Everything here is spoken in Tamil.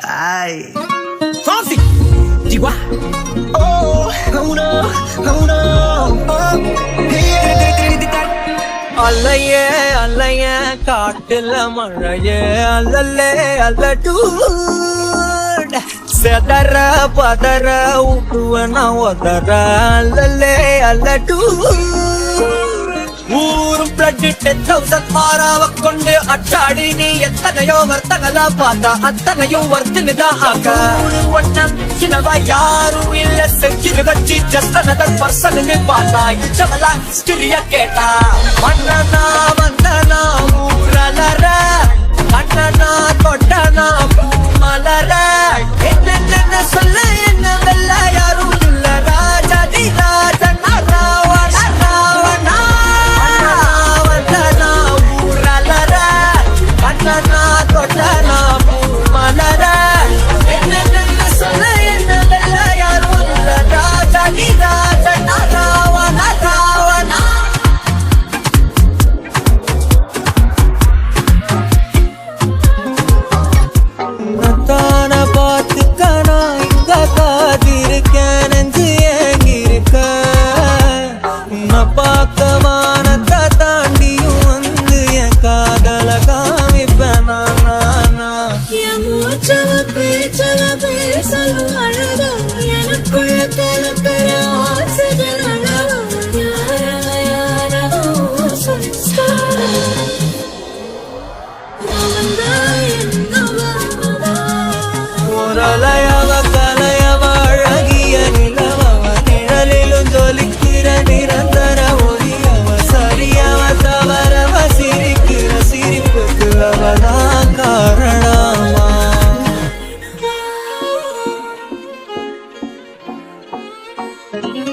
Ay. Fonsi. Chihuahua. Oh no, oh no. அலையே அலைய காட்டுல மழையே அல்லல்லே அல்லடூ செதற பதற ஊட்டுவன ஒதற அல்லல்லே அல்லடூ ஊரும் பிளட் 10,000 மாறாவ கொண்டு அட்டாடி நீ எத்தனையோ வர்த்தகலா பார்த்தா அத்தனையும் வர்த்தனுதான் ஆக ஒன்னம் சின்னவா யாரும் இல்ல செஞ்சிரு வச்சு ஜஸ்ட் another person பார்த்தா இச்சவலா ஹிஸ்டரிய கேட்டா மன்னனா வந்தனா ஊரலர கண்ணனா தொட்டனா மலர என்ன சொல்ல என்ன வெல்ல யாரும் இல்ல ராஜாதி ராஜனா ராவண ராவணா வந்தனா ஊரலர கண்ணனா தொட்டனா மலர என்ன சொல்ல என்ன வெல்ல யாரும் இல்ல ராஜாதி ராஜனா ராவண ராவணா தான பார்த்துக்கனா இங்க காதிருக்கேன் நெஞ்சு ஏங்கிருக்க உன்னை பார்க்க வானத்தை தாண்டியும் வந்து என் காதல காமிப்பேன் என் மூச்சவ பேசலும் அழகும் எனக்குள்ள கலக்கிற ஆசைகள் அளவும் யாரோ ஒரலையவ கலையவ அழகிய நிலவவ நிழலிலும் ஜொலிக்கிற நிரந்தர ஒளியவ சரியவ தவறவ சிரிக்கிற சிரிப்புக்கு அவதான் காரணமா Thank you.